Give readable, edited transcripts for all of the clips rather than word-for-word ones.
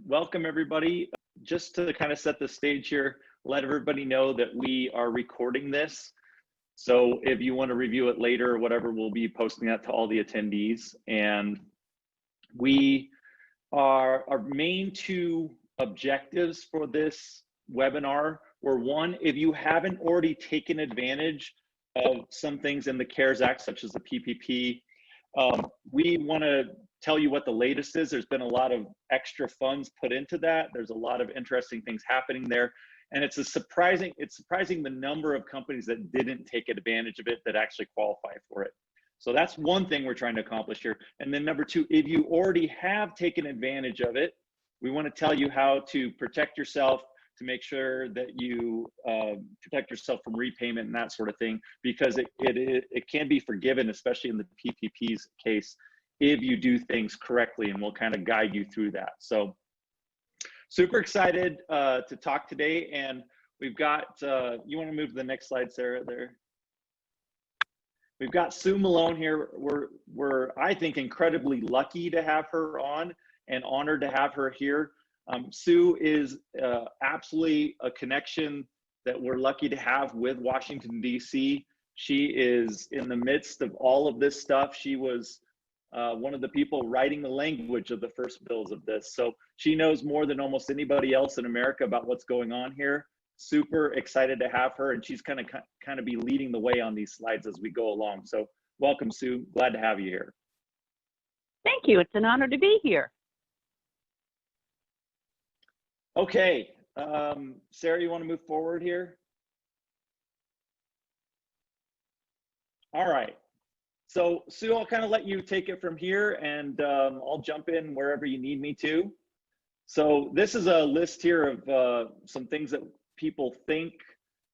Welcome everybody. Just to kind of set the stage here, let everybody know that we are recording this. So if you want to review it later or whatever, we'll be posting that to all the attendees. And our main two objectives for this webinar were, one, if you haven't already taken advantage of some things in the CARES Act, such as the PPP, we want to tell you what the latest is. There's been a lot of extra funds put into that. There's a lot of interesting things happening there. And it's surprising the number of companies that didn't take advantage of it that actually qualify for it. So that's one thing we're trying to accomplish here. And then number two, if you already have taken advantage of it, we want to tell you how to protect yourself, to make sure that you protect yourself from repayment and that sort of thing, because it can be forgiven, especially in the PPP's case, if you do things correctly, and we'll kind of guide you through that. So super excited to talk today. And we've got, you want to move to the next slide, Sarah, there? We've got Sue Malone here. We're I think, incredibly lucky to have her on and honored to have her here. Sue is absolutely a connection that we're lucky to have with Washington, D.C. She is in the midst of all of this stuff. She was one of the people writing the language of the first bills of this. So she knows more than almost anybody else in America about what's going on here. Super excited to have her, and she's kind of be leading the way on these slides as we go along. So welcome, Sue. Glad to have you here. Thank you. It's an honor to be here. Okay, Sarah, you want to move forward here? All right. So Sue, I'll kind of let you take it from here, and I'll jump in wherever you need me to. So this is a list here of some things that people think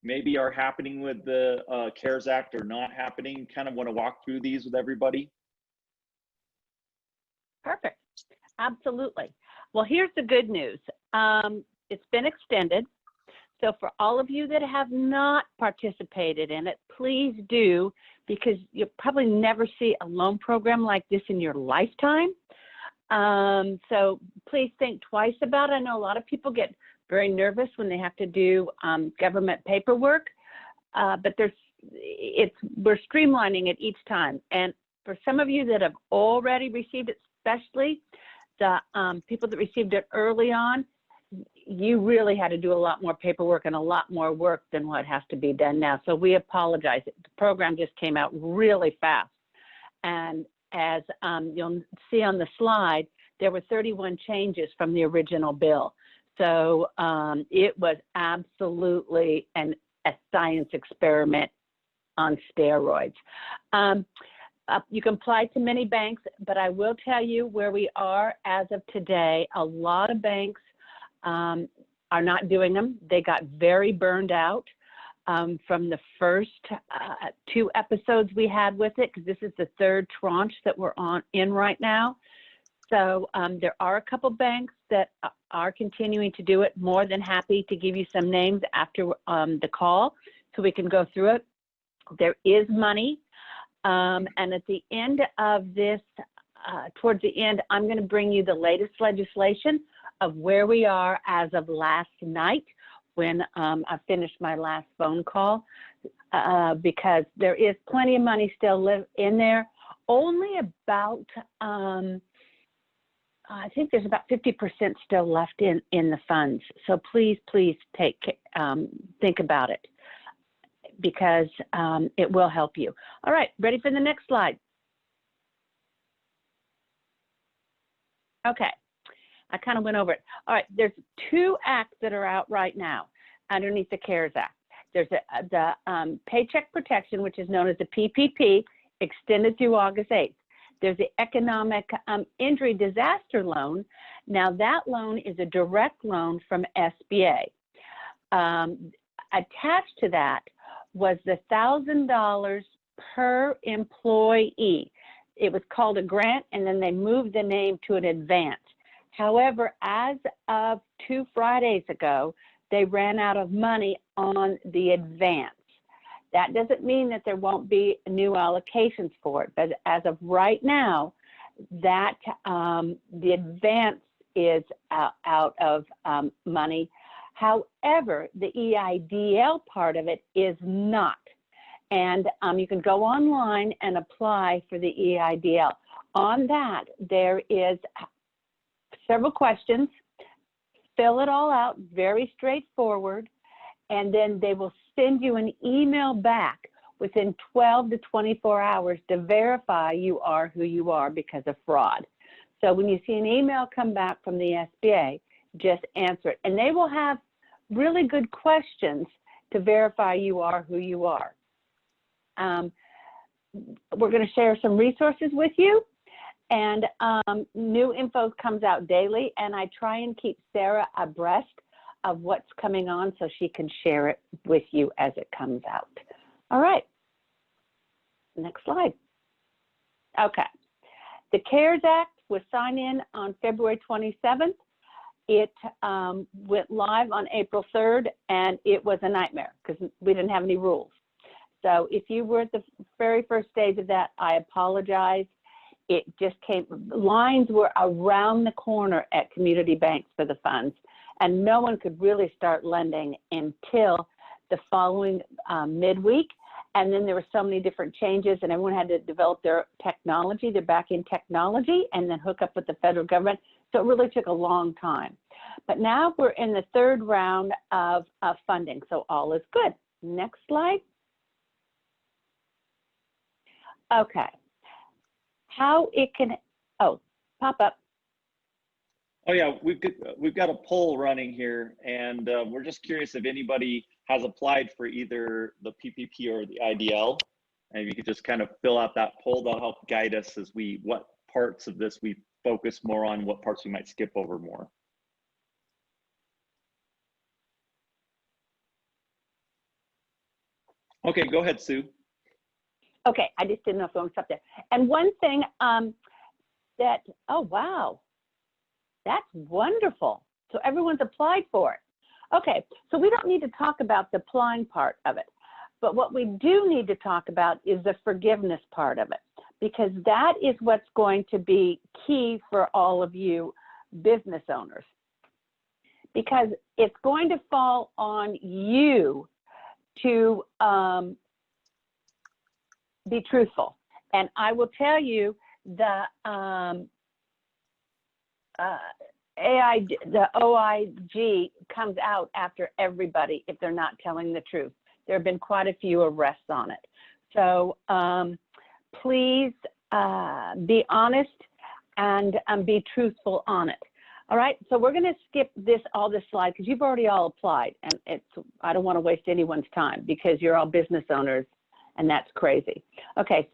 maybe are happening with the CARES Act or not happening. Kind of want to walk through these with everybody. Perfect. Absolutely. Well, here's the good news. It's been extended. So for all of you that have not participated in it, please do, because you'll probably never see a loan program like this in your lifetime. So please think twice about it. I know a lot of people get very nervous when they have to do government paperwork, but we're streamlining it each time. And for some of you that have already received it, especially the people that received it early on, you really had to do a lot more paperwork and a lot more work than what has to be done now. So we apologize. The program just came out really fast. And as you'll see on the slide, there were 31 changes from the original bill. So it was absolutely a science experiment on steroids. You can apply to many banks, but I will tell you where we are as of today. A lot of banks are not doing them. They got very burned out from the first two episodes we had with it, because this is the third tranche that we're in right now. So there are a couple banks that are continuing to do it. More than happy to give you some names after the call so we can go through it. There is money. And at the end of this, towards the end, I'm going to bring you the latest legislation of where we are as of last night when I finished my last phone call, because there is plenty of money still in there. Only about, I think there's about 50% still left in the funds. So please think about it, because it will help you. All right, ready for the next slide? Okay, I kind of went over it. All right, there's two acts that are out right now underneath the CARES Act. There's the Paycheck Protection, which is known as the PPP, extended through August 8th. There's the Economic Injury Disaster Loan. Now that loan is a direct loan from SBA. Attached to that was the $1,000 per employee. It was called a grant, and then they moved the name to an advance. However, as of 2 Fridays ago, they ran out of money on the advance. That doesn't mean that there won't be new allocations for it, but as of right now, that the advance is out of money. However, the EIDL part of it is not. And you can go online and apply for the EIDL. On that, there is several questions. Fill it all out, very straightforward, and then they will send you an email back within 12 to 24 hours to verify you are who you are because of fraud. So when you see an email come back from the SBA, just answer it. And they will have really good questions to verify you are who you are. We're going to share some resources with you, and new info comes out daily, and I try and keep Sarah abreast of what's coming on so she can share it with you as it comes out. All right, next slide. Okay, the CARES Act was signed in on February 27th. It went live on April 3rd, and it was a nightmare because we didn't have any rules. So if you were at the very first stage of that, I apologize. It just came, lines were around the corner at community banks for the funds, and no one could really start lending until the following midweek. And then there were so many different changes, and everyone had to develop their technology, their back-end technology, and then hook up with the federal government. So it really took a long time. But now we're in the third round of funding, so all is good. Next slide. Okay. How it can, pop up. Oh yeah, we've got a poll running here, and we're just curious if anybody has applied for either the PPP or the IDL. And if you could just kind of fill out that poll, that'll help guide us as what parts of this we focus more on, what parts we might skip over more. Okay, go ahead, Sue. Okay, I just didn't know if I was up there. And one thing that, oh, wow, that's wonderful. So everyone's applied for it. Okay, so we don't need to talk about the applying part of it. But what we do need to talk about is the forgiveness part of it, because that is what's going to be key for all of you business owners. Because it's going to fall on you to be truthful. And I will tell you the OIG comes out after everybody if they're not telling the truth. There have been quite a few arrests on it. So please be honest and be truthful on it. All right, so we're going to skip all this slide because you've already all applied, and I don't want to waste anyone's time because you're all business owners, and that's crazy. Okay,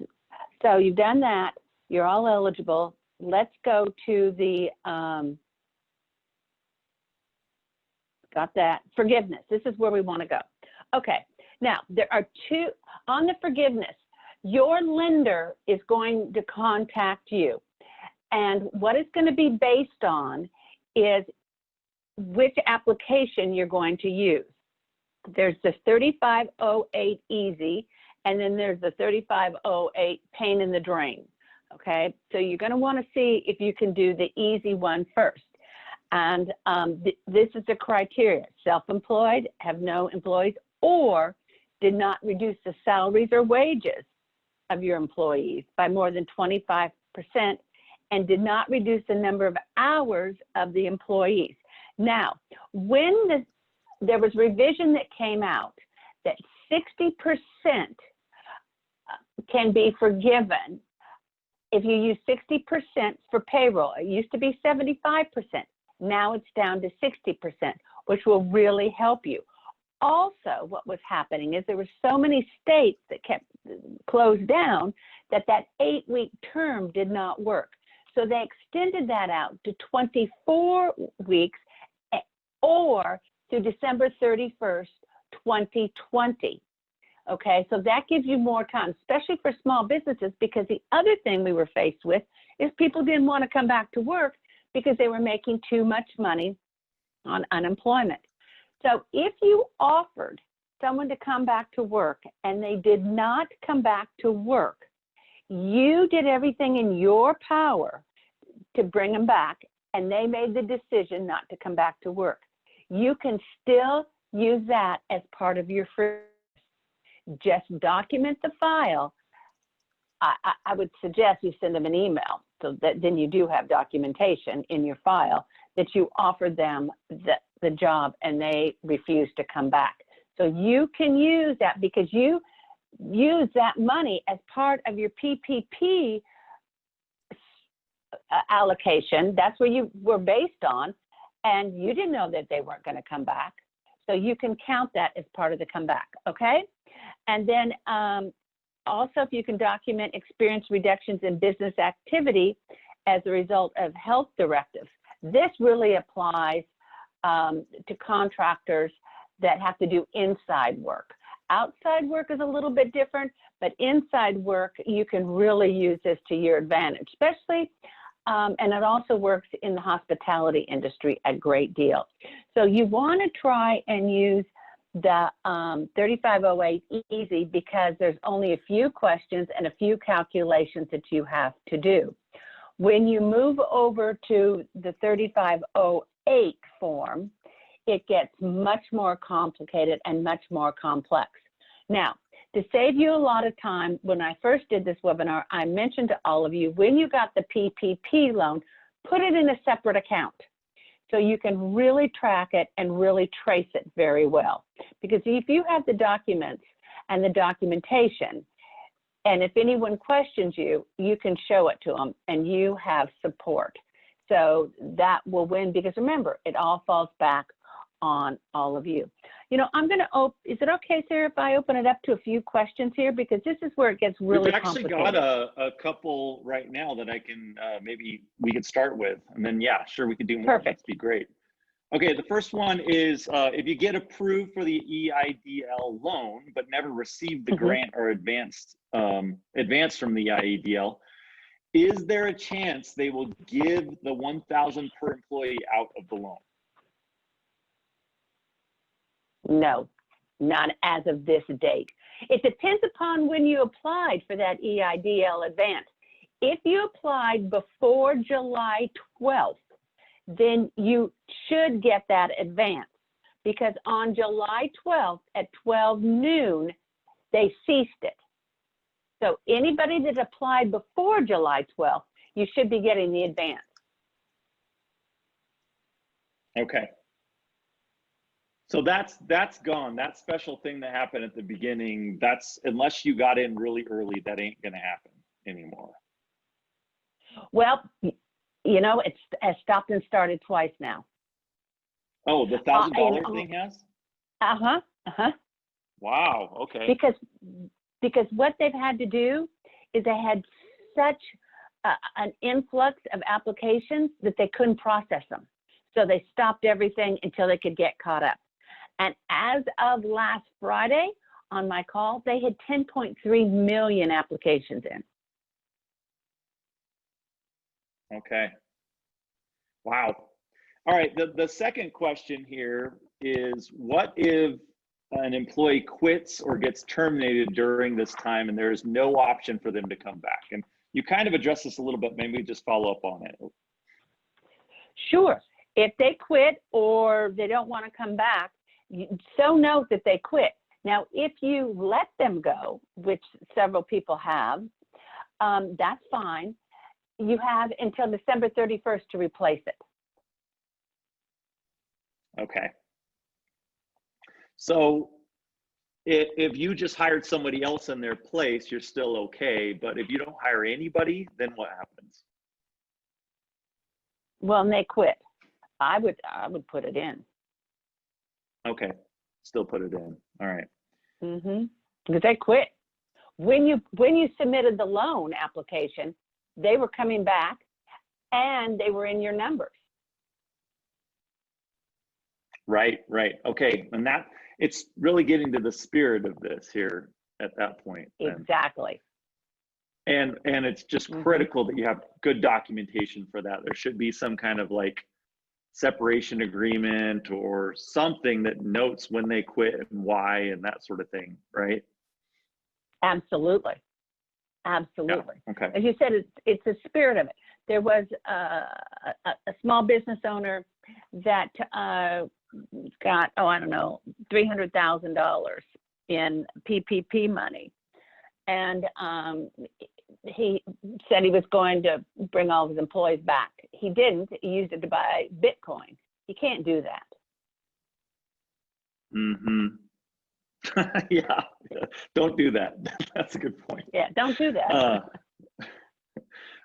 so you've done that. You're all eligible. Let's go to the, got that, forgiveness. This is where we want to go. Okay, now there are two, on the forgiveness, your lender is going to contact you. And what it's going to be based on is which application you're going to use. There's the 3508 easy, and then there's the 3508 pain in the drain. Okay, so you're going to want to see if you can do the easy one first. And this is the criteria: self-employed, have no employees, or did not reduce the salaries or wages of your employees by more than 25%, and did not reduce the number of hours of the employees. Now, when there was revision that came out that 60% can be forgiven if you use 60% for payroll. It used to be 75%. Now it's down to 60%, which will really help you. Also, what was happening is there were so many states that kept closed down that 8-week term did not work. So they extended that out to 24 weeks or to December 31st, 2020. Okay, so that gives you more time, especially for small businesses, because the other thing we were faced with is people didn't want to come back to work because they were making too much money on unemployment. So if you offered someone to come back to work and they did not come back to work, you did everything in your power to bring them back, and they made the decision not to come back to work. You can still use that as part of your free. Just document the file. I would suggest you send them an email so that then you do have documentation in your file that you offered them the job and they refused to come back. So you can use that because you use that money as part of your PPP allocation. That's where you were based on, and you didn't know that they weren't going to come back. So you can count that as part of the comeback, okay? And then also, if you can document experience reductions in business activity as a result of health directives. This really applies to contractors that have to do inside work. Outside work is a little bit different, but inside work, you can really use this to your advantage, especially, and it also works in the hospitality industry a great deal. So you want to try and use the 3508 easy because there's only a few questions and a few calculations that you have to do. When you move over to the 3508 form, it gets much more complicated and much more complex. Now, to save you a lot of time, when I first did this webinar, I mentioned to all of you, when you got the PPP loan, put it in a separate account so you can really track it and really trace it very well. Because if you have the documents and the documentation, and if anyone questions you, you can show it to them and you have support. So that will win, because remember, it all falls back on all of you. You know, I'm going to is it okay, Sarah, if I open it up to a few questions here? Because this is where it gets really complicated. We've actually got a couple right now that I can, maybe we could start with. And then, yeah, sure, we could do more. Perfect. That'd be great. Okay, the first one is if you get approved for the EIDL loan, but never received the grant or advance from the EIDL, is there a chance they will give the $1,000 per employee out of the loan? No, not as of this date. It depends upon when you applied for that EIDL advance. If you applied before July 12th, then you should get that advance, because on July 12th at 12 noon, they ceased it. So anybody that applied before July 12th, you should be getting the advance. Okay. So that's gone. That special thing that happened at the beginning, that's, unless you got in really early, that ain't gonna happen anymore. Well, you know, it's stopped and started twice now. Oh, the $1,000 thing has? Wow, okay. Because what they've had to do is they had such an influx of applications that they couldn't process them. So they stopped everything until they could get caught up. And as of last Friday on my call, they had 10.3 million applications in. Okay. Wow. All right. The second question here is, what if an employee quits or gets terminated during this time and there is no option for them to come back? And you kind of addressed this a little bit. Maybe just follow up on it. Sure. If they quit or they don't want to come back, so note that they quit. Now, if you let them go, which several people have, that's fine. You have until December 31st to replace it. Okay. So if you just hired somebody else in their place, you're still okay. But if you don't hire anybody, then what happens? Well, and they quit. I would put it in. Okay. Still put it in. All right. Because they quit. When you submitted the loan application, they were coming back and they were in your numbers. Right. Okay. And that, it's really getting to the spirit of this here at that point. Then. Exactly. And it's just critical that you have good documentation for that. There should be some kind of like separation agreement or something that notes when they quit and why and that sort of thing, right? Absolutely. Absolutely. Yeah. Okay. As you said, it's the spirit of it. There was a small business owner that got, I don't know, $300,000 in PPP money. And he said he was going to bring all of his employees back. He didn't. He used it to buy Bitcoin. You can't do that. Mm-hmm. Yeah. Don't do that. That's a good point. Yeah, don't do that.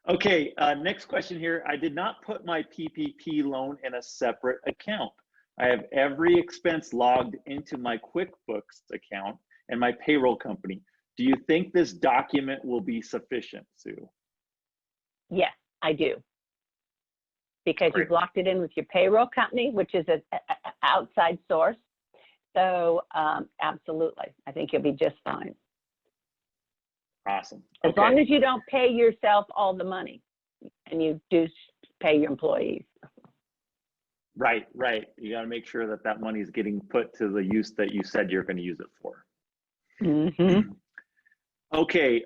Okay, next question here. I did not put my PPP loan in a separate account. I have every expense logged into my QuickBooks account and my payroll company. Do you think this document will be sufficient, Sue? Yes, I do. Because Great. you've locked it in with your payroll company, which is an outside source. So absolutely, I think you'll be just fine. Awesome. As long as you don't pay yourself all the money and you do pay your employees. Right, right. You got to make sure that that money is getting put to the use that you said you're going to use it for. Mm-hmm. Okay,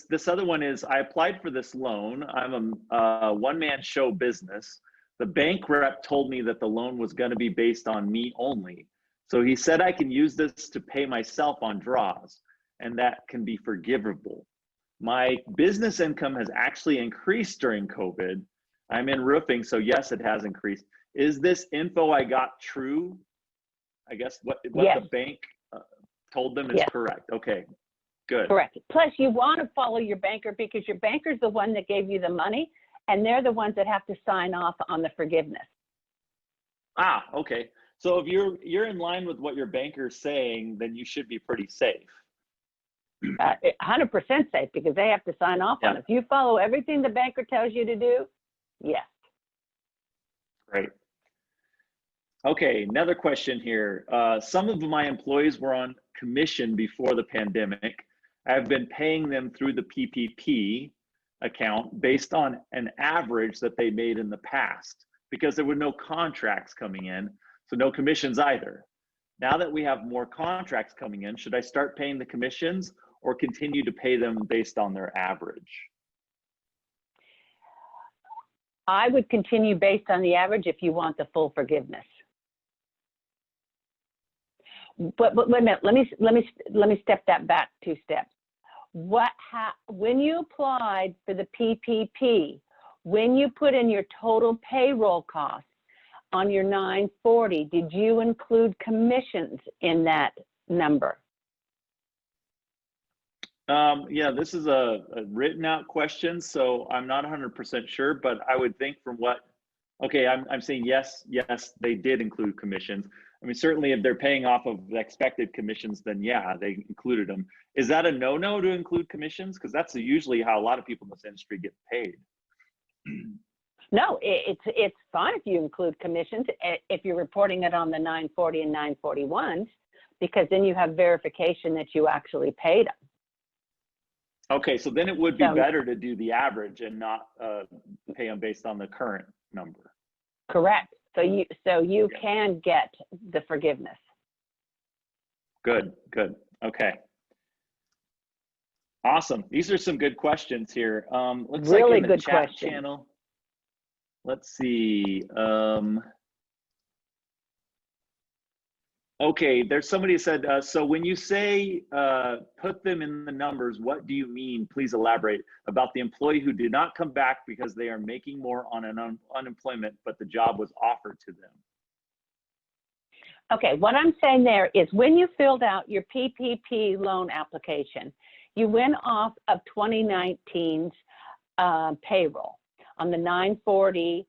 this other one is, I applied for this loan. I'm a one-man show business. The bank rep told me that the loan was going to be based on me only. So he said I can use this to pay myself on draws, and that can be forgivable. My business income has actually increased during COVID. I'm in roofing, so yes, it has increased. Is this info I got true? I guess what Yes. the bank told them is Yes. correct. Okay, good. Correct. Plus, you want to follow your banker because your banker's the one that gave you the money, and they're the ones that have to sign off on the forgiveness. Ah, okay. So if you're in line with what your banker's saying, then you should be pretty safe. 100% safe because they have to sign off on it. If you follow everything the banker tells you to do, yes. Great. Okay, another question here. Some of my employees were on commission before the pandemic. I've been paying them through the PPP account based on an average that they made in the past because there were no contracts coming in, so no commissions either. Now that we have more contracts coming in, should I start paying the commissions or continue to pay them based on their average? I would continue based on the average if you want the full forgiveness. But wait a minute, let me step that back 2 steps. When you applied for the PPP, when you put in your total payroll costs on your 940, did you include commissions in that number? Yeah, this is a written out question, so I'm not 100% sure, but I would think from what, okay, I'm saying yes, they did include commissions. I mean, certainly if they're paying off of the expected commissions, then yeah, they included them. Is that a no-no to include commissions? Because that's usually how a lot of people in this industry get paid. No, it's fine if you include commissions, if you're reporting it on the 940 and 941s, because then you have verification that you actually paid them. Okay, so then it would be better to do the average and not pay them based on the current number. Correct. So you can get the forgiveness. Good. Okay. Awesome. These are some good questions here. Looks really like in the good chat question. channel. Let's see. Okay, there's somebody who said, so when you say put them in the numbers, what do you mean? Please elaborate about the employee who did not come back because they are making more on an unemployment, but the job was offered to them. Okay, what I'm saying there is when you filled out your PPP loan application, you went off of 2019's payroll on the 940,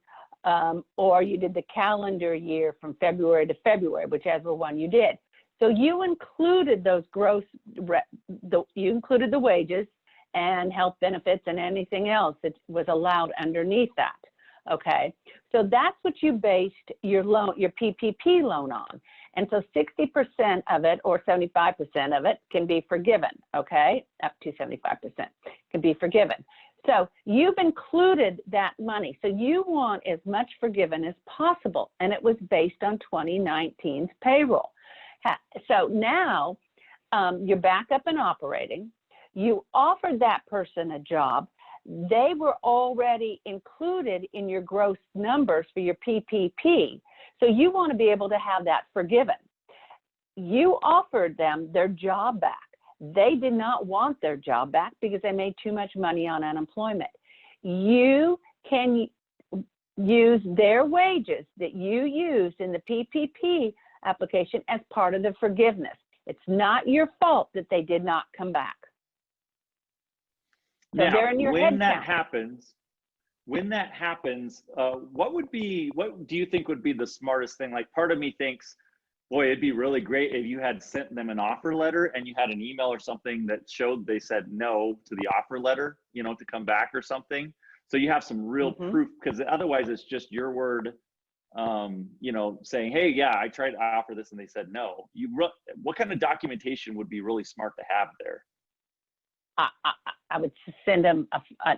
or you did the calendar year from February to February, whichever one you did. So you included those you included the wages and health benefits and anything else that was allowed underneath that. Okay, so that's what you based your loan, your PPP loan on. And so 60% of it or 75% of it can be forgiven, okay? Up to 75% can be forgiven. So you've included that money. So you want as much forgiven as possible. And it was based on 2019's payroll. So now you're back up and operating. You offered that person a job. They were already included in your gross numbers for your PPP. So you want to be able to have that forgiven. You offered them their job back. They did not want their job back because they made too much money on unemployment. You can use their wages that you used in the PPP application as part of the forgiveness. It's not your fault that they did not come back. So now, they're in your when head that count. happens, what do you think would be the smartest thing? Like, part of me thinks, boy, it'd be really great if you had sent them an offer letter and you had an email or something that showed they said no to the offer letter, you know, to come back or something. So you have some real proof, because otherwise it's just your word, you know, saying, hey, yeah, I offer this and they said no. What kind of documentation would be really smart to have there? I would send them,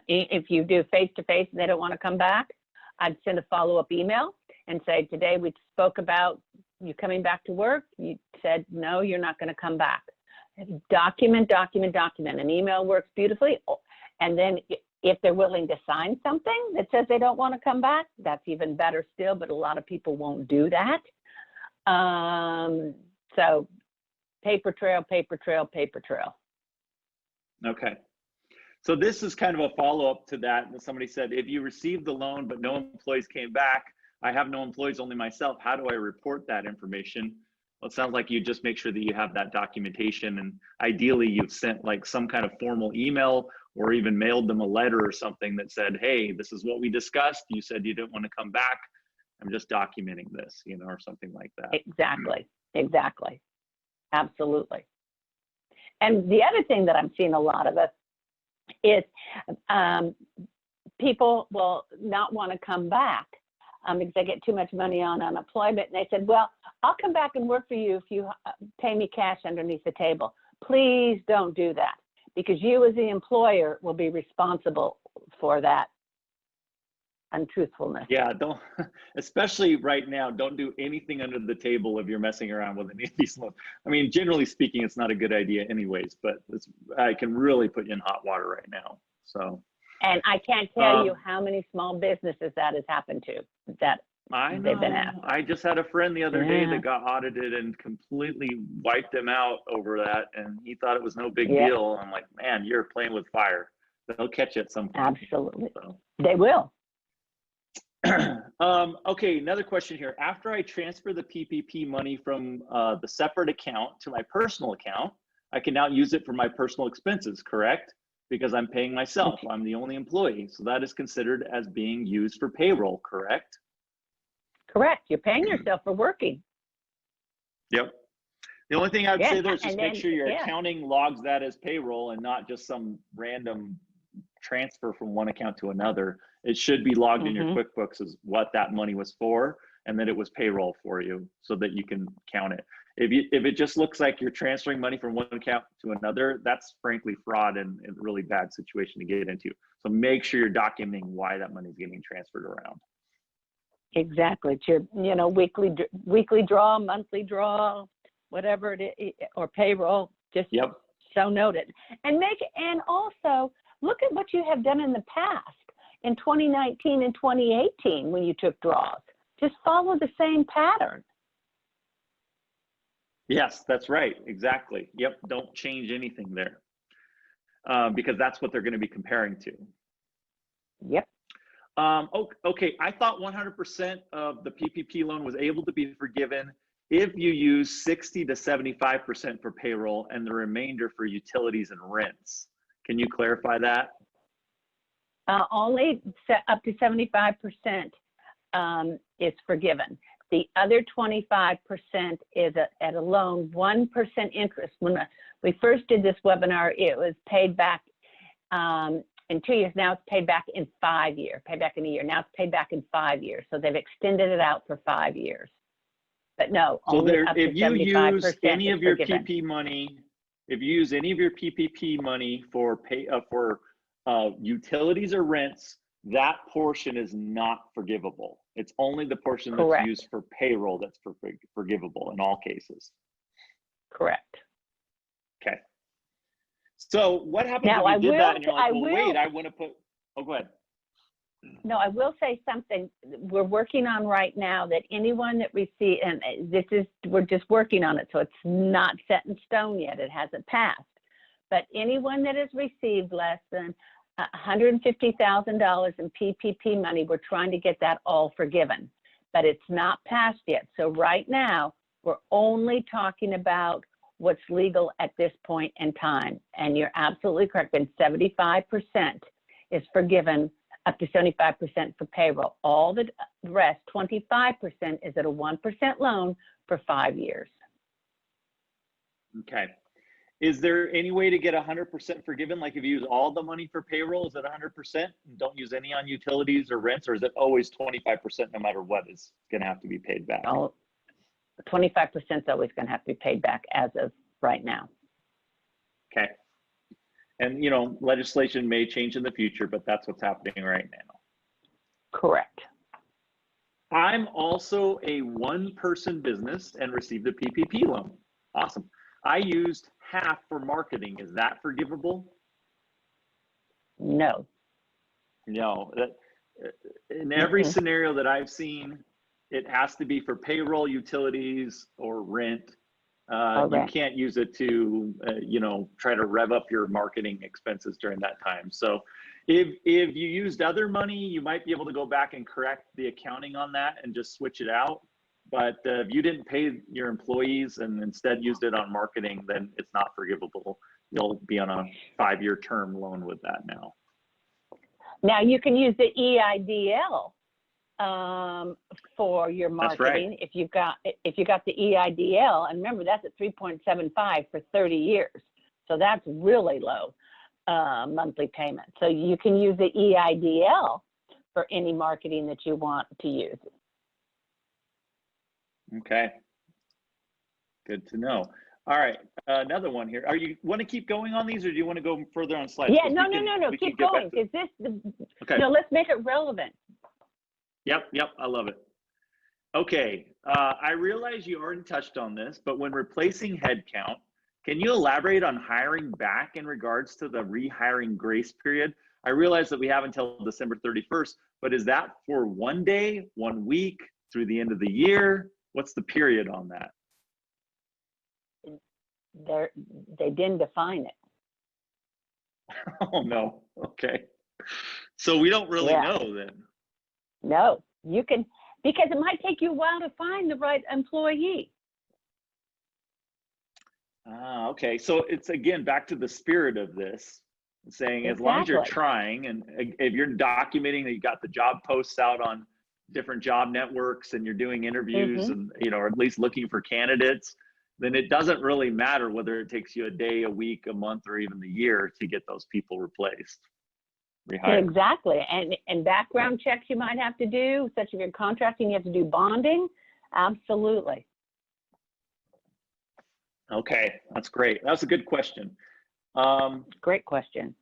if you do face-to-face and they don't want to come back, I'd send a follow-up email and say, today we spoke about you coming back to work. You said, no, you're not going to come back. Document. An email works beautifully. And then if they're willing to sign something that says they don't want to come back, that's even better still, but a lot of people won't do that. So paper trail. Okay. So this is kind of a follow-up to that. Somebody said, if you received the loan, but no employees came back, I have no employees, only myself. How do I report that information? Well, it sounds like you just make sure that you have that documentation, and ideally you've sent like some kind of formal email or even mailed them a letter or something that said, hey, this is what we discussed. You said you didn't want to come back. I'm just documenting this, you know, or something like that. Exactly. Absolutely. And the other thing that I'm seeing a lot of it is people will not want to come back because they get too much money on unemployment. And they said, well, I'll come back and work for you if you pay me cash underneath the table. Please don't do that, because you as the employer will be responsible for that untruthfulness. Yeah, don't, especially right now, don't do anything under the table if you're messing around with any of these loans. I mean, generally speaking, it's not a good idea anyways, but I can really put you in hot water right now. So. And I can't tell you how many small businesses that has happened to, that they've been asked. I just had a friend the other day that got audited and completely wiped him out over that, and he thought it was no big deal. I'm like, man, you're playing with fire. They'll catch you at some point. Absolutely. So. They will. Okay, another question here. After I transfer the PPP money from the separate account to my personal account, I can now use it for my personal expenses, correct? Because I'm paying myself. I'm the only employee. So that is considered as being used for payroll, correct? Correct. You're paying yourself for working. Yep. The only thing I would say there is just make sure your yeah. accounting logs that as payroll and not just some random transfer from one account to another. It should be logged in your QuickBooks as what that money was for, and that it was payroll for you, so that you can count it. If it just looks like you're transferring money from one account to another, that's frankly fraud and a really bad situation to get into. So make sure you're documenting why that money is getting transferred around. Exactly. It's your, weekly draw, monthly draw, whatever it is, or payroll. Just so noted. And also look at what you have done in the past, in 2019 and 2018 when you took draws. Just follow the same pattern. Yes, that's right. Exactly. Yep. Don't change anything there, because that's what they're going to be comparing to. Yep. Okay. I thought 100% of the PPP loan was able to be forgiven if you use 60 to 75% for payroll and the remainder for utilities and rents. Can you clarify that? Only up to 75% is forgiven. The other 25% is at a loan, 1% interest. When we first did this webinar, it was paid back in 2 years. Now it's paid back in 5 years, paid back in a year. Now it's paid back in 5 years. So they've extended it out for 5 years. But no, so only there, up to 75% if you use any of your forgiven. PP money, if you use any of your PPP money for utilities or rents, that portion is not forgivable. It's only the portion that's used for payroll that's forgivable in all cases. Correct. Okay. So what happens Now, if you did that and you're like, well, wait, I want to put, oh, go ahead. No, I will say something we're working on right now, that anyone that receives, and we're just working on it, so it's not set in stone yet, it hasn't passed. But anyone that has received less than $150,000 in PPP money, we're trying to get that all forgiven, but it's not passed yet. So right now, we're only talking about what's legal at this point in time. And you're absolutely correct, and 75% is forgiven, up to 75% for payroll. All the rest, 25%, is at a 1% loan for 5 years. Okay. Is there any way to get 100% forgiven? Like if you use all the money for payroll, is it 100%? Don't use any on utilities or rents, or is it always 25% no matter what is going to have to be paid back? 25% is always going to have to be paid back as of right now. Okay. And, you know, legislation may change in the future, but that's what's happening right now. Correct. I'm also a one-person business and received a PPP loan. Awesome. I used half for marketing. Is that forgivable? No. No. In every scenario that I've seen, it has to be for payroll, utilities, or rent. You can't use it to, you know, try to rev up your marketing expenses during that time. So if you used other money, you might be able to go back and correct the accounting on that and just switch it out. But if you didn't pay your employees and instead used it on marketing, then it's not forgivable. You'll be on a 5-year term loan with that now. Now you can use the EIDL for your marketing. Right. If you got the EIDL, and remember that's at 3.75 for 30 years, so that's really low monthly payment. So you can use the EIDL for any marketing that you want to use. Okay, good to know. All right, another one here. You want to keep going on these, or do you want to go further on slides? Yeah, no. Keep going, because okay. No, let's make it relevant. Yep, I love it. Okay, I realize you already touched on this, but when replacing headcount, can you elaborate on hiring back in regards to the rehiring grace period? I realize that we have until December 31st, but is that for 1 day, 1 week, through the end of the year? What's the period on that? They didn't define it. Oh, no. Okay. So we don't really know then. No, you can, because it might take you a while to find the right employee. Okay. So it's, again, back to the spirit of this, saying as long as you're trying, and if you're documenting that you got the job posts out on different job networks and you're doing interviews and, you know, or at least looking for candidates, then it doesn't really matter whether it takes you a day, a week, a month, or even the year to get those people replaced. Rehired. Exactly. And background checks you might have to do, such if you're contracting, you have to do bonding. Absolutely. Okay, that's great. That's a good question. Great question.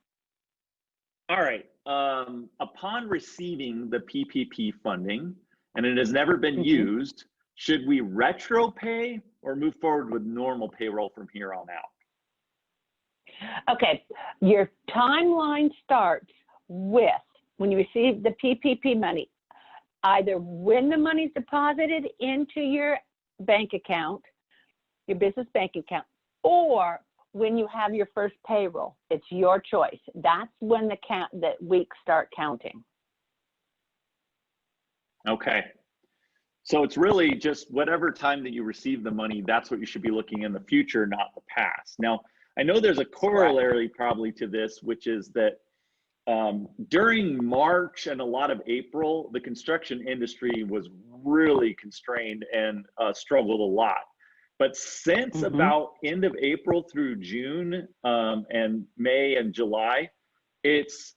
All right. Upon receiving the PPP funding, and it has never been used, should we retro pay or move forward with normal payroll from here on out? Okay, your timeline starts with when you receive the PPP money, either when the money's deposited into your bank account, your business bank account, or when you have your first payroll. It's your choice. That's when the weeks start counting. Okay. So it's really just whatever time that you receive the money, that's what you should be looking in the future, not the past. Now, I know there's a corollary probably to this, which is that during March and a lot of April, the construction industry was really constrained and struggled a lot. But since about end of April through June and May and July, it's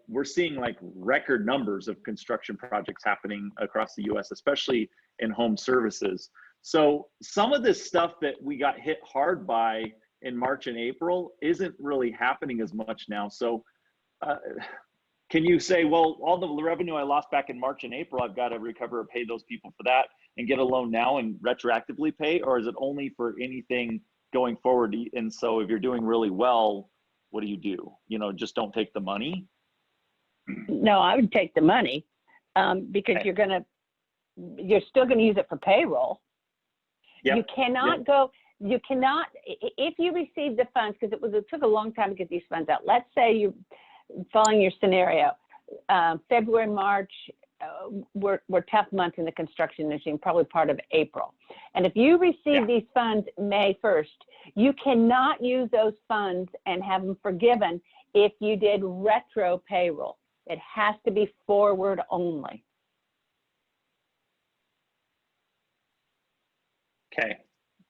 we're seeing like record numbers of construction projects happening across the US, especially in home services. So some of this stuff that we got hit hard by in March and April isn't really happening as much now. So can you say, well, all the revenue I lost back in March and April, I've got to recover or pay those people for that and get a loan now and retroactively pay? Or is it only for anything going forward? And so if you're doing really well, what do you do? You know, just don't take the money? No, I would take the money because Okay. you're still going to use it for payroll. Yep. You cannot go, you cannot, if you receive the funds, because it took a long time to get these funds out. Let's say you, following your scenario, February, March, were tough months in the construction industry, probably part of April. And if you receive these funds May 1st, you cannot use those funds and have them forgiven if you did retro payroll. It has to be forward only. Okay.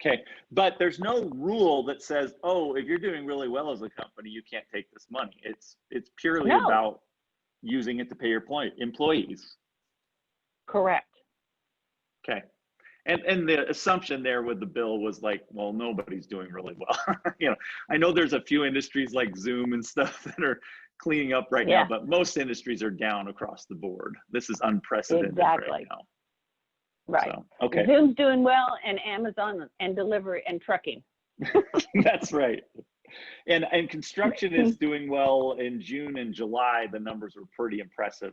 Okay. But there's no rule that says, oh, if you're doing really well as a company, you can't take this money. It's purely about using it to pay your employees. Correct. Okay. And the assumption there with the bill was like, well, nobody's doing really well. You know, I know there's a few industries like Zoom and stuff that are cleaning up right now, but most industries are down across the board. This is unprecedented right now. Right. So, okay. Zoom's doing well, and Amazon and delivery and trucking. That's right. And construction is doing well in June and July. The numbers were pretty impressive,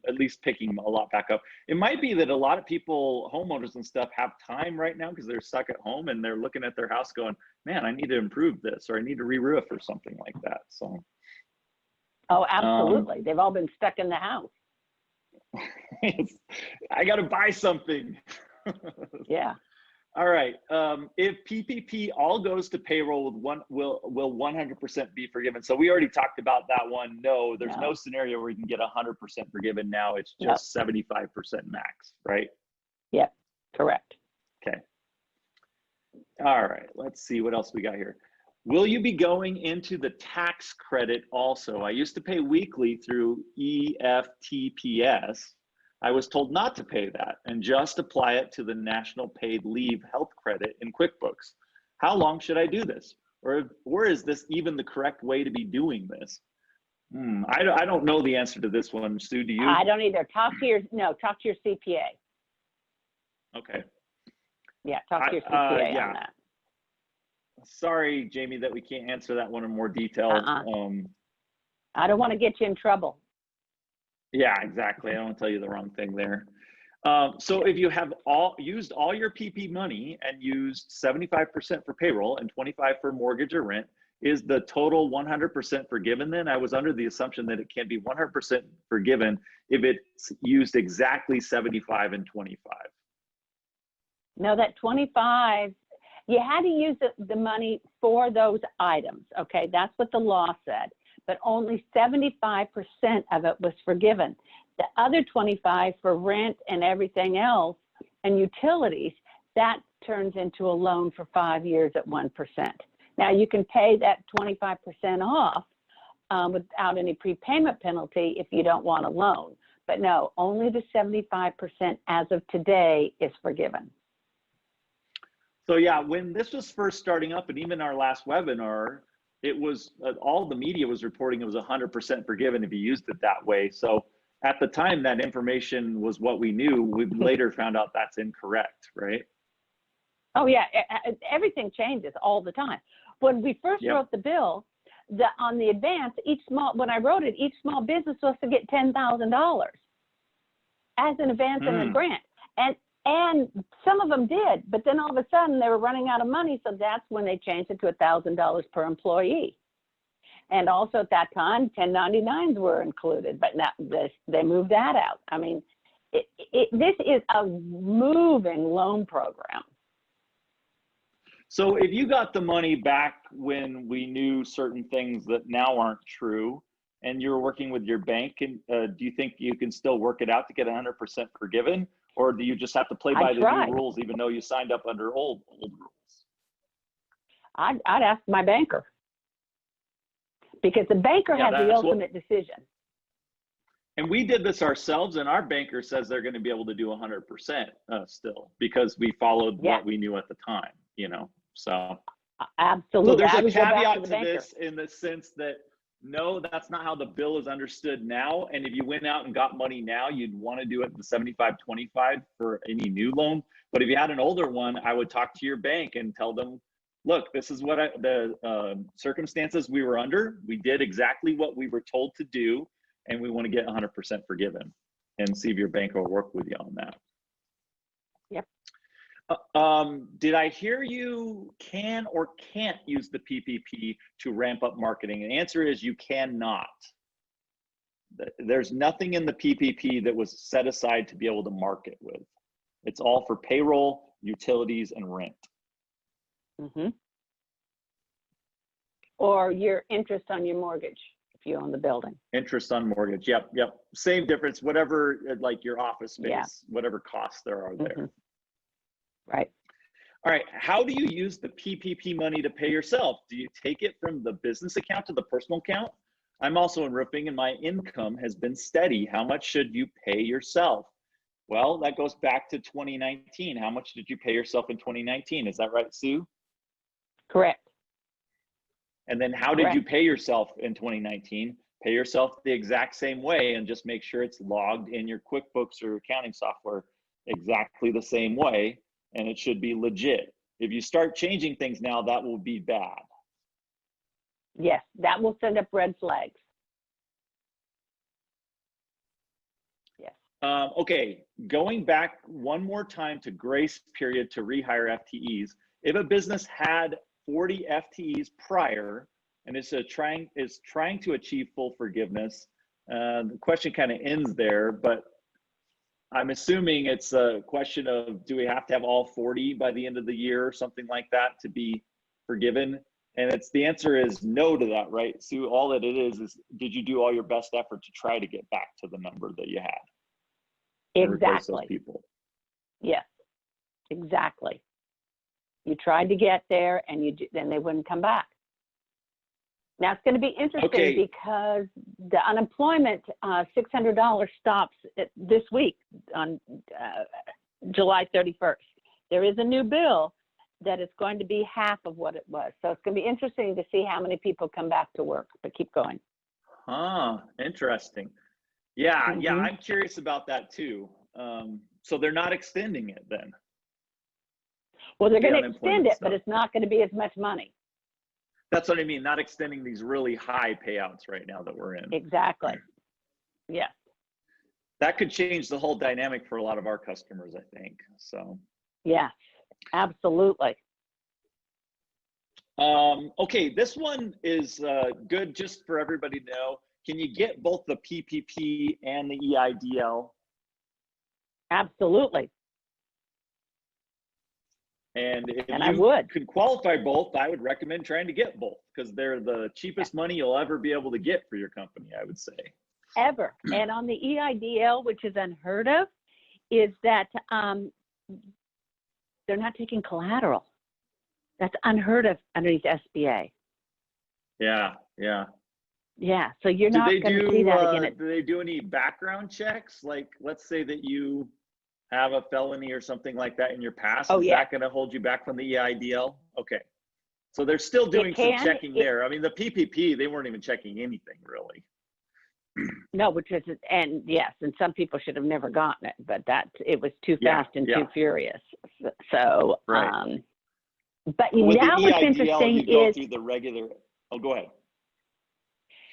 at least picking a lot back up. It might be that a lot of people, homeowners and stuff, have time right now because they're stuck at home and they're looking at their house going, man, I need to improve this, or I need to re-roof or something like that. So. Oh, absolutely. They've all been stuck in the house. I got to buy something. Yeah. All right. If PPP all goes to payroll, will 100% be forgiven? So we already talked about that one. No, there's no scenario where you can get 100% forgiven now. It's just 75% max, right? Yeah, correct. Okay. All right. Let's see what else we got here. Will you be going into the tax credit also? I used to pay weekly through EFTPS. I was told not to pay that and just apply it to the National Paid Leave Health Credit in QuickBooks. How long should I do this? Or is this even the correct way to be doing this? I don't know the answer to this one. Sue, do you? I don't either. Talk to your CPA. Okay. Yeah, talk to your CPA on that. Sorry, Jamie, that we can't answer that one in more detail. I don't want to get you in trouble. Yeah, exactly. I don't want to tell you the wrong thing there. So if you have used all your PP money and used 75% for payroll and 25% for mortgage or rent, is the total 100% forgiven then? I was under the assumption that it can be 100% forgiven if it's used exactly 75 and 25. No, that 25, you had to use the money for those items, okay? That's what the law said, but only 75% of it was forgiven. The other 25 for rent and everything else and utilities, that turns into a loan for 5 years at 1%. Now you can pay that 25% off without any prepayment penalty if you don't want a loan. But no, only the 75% as of today is forgiven. So yeah, when this was first starting up, and even our last webinar, it was all the media was reporting it was 100% forgiven if you used it that way. So at the time, that information was what we knew. We later found out that's incorrect, right? Oh yeah, everything changes all the time. When we first wrote the bill, on the advance, when I wrote it, each small business was to get $10,000 as an advance and a grant. And some of them did, but then all of a sudden they were running out of money, so that's when they changed it to $1,000 per employee. And also at that time, 1099s were included, but now they moved that out. I mean, this is a moving loan program. So if you got the money back when we knew certain things that now aren't true, and you're working with your bank, and do you think you can still work it out to get 100% forgiven? Or do you just have to play by the new rules, even though you signed up under old rules? I'd ask my banker, because the banker has the ultimate decision. And we did this ourselves, and our banker says they're going to be able to do 100% still, because we followed what we knew at the time, you know, so. Absolutely. So there's a caveat to this in the sense that, no, that's not how the bill is understood now. And if you went out and got money now, you'd want to do it the 75-25 for any new loan. But if you had an older one, I would talk to your bank and tell them look, this is what the circumstances we were under. We did exactly what we were told to do, and we want to get 100% forgiven, and see if your bank will work with you on that. Yep. Did I hear you can or can't use the PPP to ramp up marketing? And the answer is you cannot. There's nothing in the PPP that was set aside to be able to market with. It's all for payroll, utilities, and rent. Mm-hmm. Or your interest on your mortgage if you own the building. Interest on mortgage. Yep. Same difference. Whatever, like your office space, Yeah. whatever costs there are there. Mm-hmm. Right. All right. How do you use the PPP money to pay yourself? Do you take it from the business account to the personal account? I'm also in roofing and my income has been steady. How much should you pay yourself? Well, that goes back to 2019. How much did you pay yourself in 2019? Is that right, Sue? Correct. And then how did you pay yourself in 2019? Pay yourself the exact same way and just make sure it's logged in your QuickBooks or accounting software exactly the same way, and it should be legit. If you start changing things now, that will be bad. Yes, that will send up red flags. Yes. Okay, going back one more time to grace period to rehire FTEs. If a business had 40 FTEs prior and is trying to achieve full forgiveness, the question kind of ends there, but I'm assuming it's a question of, do we have to have all 40 by the end of the year or something like that to be forgiven? And the answer is no to that, right? Sue, all that it is did you do all your best effort to try to get back to the number that you had? And replace those people? Yes, exactly. You tried to get there and then they wouldn't come back. Now it's going to be interesting because the unemployment $600 stops this week on July 31st. There is a new bill that is going to be half of what it was. So it's going to be interesting to see how many people come back to work, but keep going. Interesting. Yeah, I'm curious about that too. So they're not extending it then? Well, they're going to extend it, but it's not going to be as much money. That's what I mean, not extending these really high payouts right now that we're in. Exactly. Yes. That could change the whole dynamic for a lot of our customers, I think. So. Yeah, absolutely. Okay, this one is good just for everybody to know. Can you get both the PPP and the EIDL? Absolutely. And if I could qualify both, I would recommend trying to get both because they're the cheapest money you'll ever be able to get for your company, I would say. Ever. And on the EIDL, which is unheard of, is that they're not taking collateral. That's unheard of underneath SBA. Yeah. Yeah, so you're not going to see that again. Do they do any background checks? Like, let's say that you have a felony or something like that in your past. Is that going to hold you back from the EIDL? Okay. So they're still doing some checking there. I mean, the PPP, they weren't even checking anything really. No, and some people should have never gotten it, but it was too fast and too furious. So, right. But now what's interesting you go is through the regular. Oh, go ahead.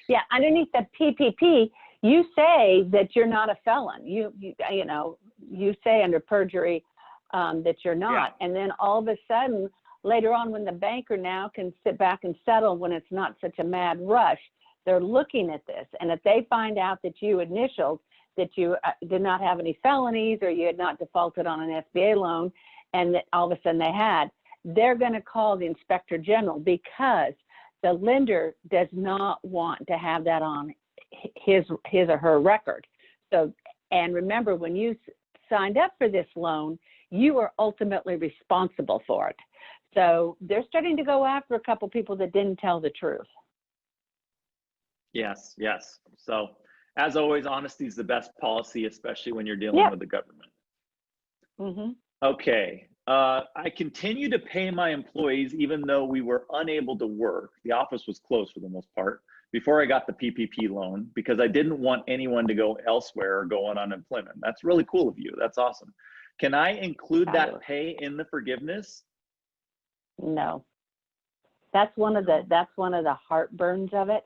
Yeah, underneath the PPP, you say that you're not a felon. You say under perjury that you're not. And then all of a sudden, later on when the banker now can sit back and settle when it's not such a mad rush, they're looking at this. And if they find out that you initialed that you did not have any felonies or you had not defaulted on an SBA loan and that all of a sudden they had, they're going to call the inspector general because the lender does not want to have that on his or her record. So, and remember, when you signed up for this loan, you are ultimately responsible for it. So they're starting to go after a couple people that didn't tell the truth. Yes. So as always, honesty is the best policy, especially when you're dealing with the government. Okay. I continue to pay my employees even though we were unable to work. The office was closed for the most part before I got the PPP loan because I didn't want anyone to go elsewhere or go on unemployment. That's really cool of you. That's awesome. Can I include that pay in the forgiveness? No. That's one of the heartburns of it.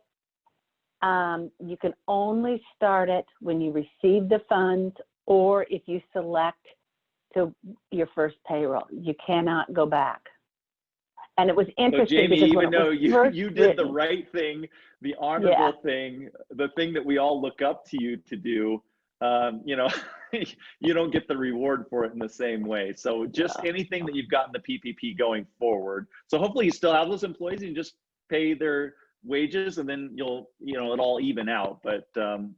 You can only start it when you receive the funds or if you select to your first payroll. You cannot go back. And it was interesting. So Jamie, because even though you did the written, right thing, the honorable thing, the thing that we all look up to you to do, you know, you don't get the reward for it in the same way. So just anything that you've gotten the PPP going forward. So hopefully you still have those employees and you just pay their wages and then it'll all even out. But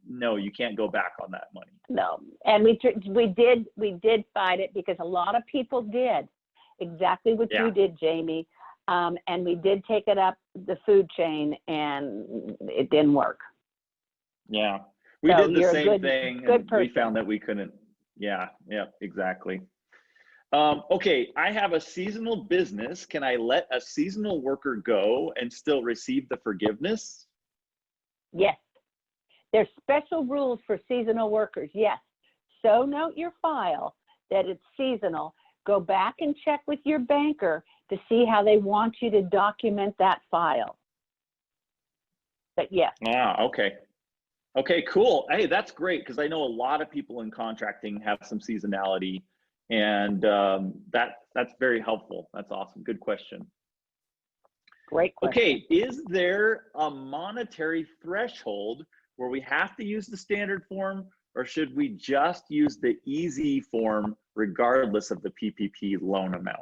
no, you can't go back on that money. No, and we did fight it because a lot of people did exactly what you did, Jamie. And we did take it up the food chain and it didn't work. Yeah. We so did the same thing and person. we found that we couldn't. Yeah, exactly. Okay, I have a seasonal business. Can I let a seasonal worker go and still receive the forgiveness? Yes. There's special rules for seasonal workers. Yes. So note your file that it's seasonal. Go back and check with your banker to see how they want you to document that file. But yes. Okay. Okay, cool. Hey, that's great because I know a lot of people in contracting have some seasonality, and that's very helpful. That's awesome. Good question. Great question. Okay, is there a monetary threshold where we have to use the standard form, or should we just use the easy form regardless of the PPP loan amount?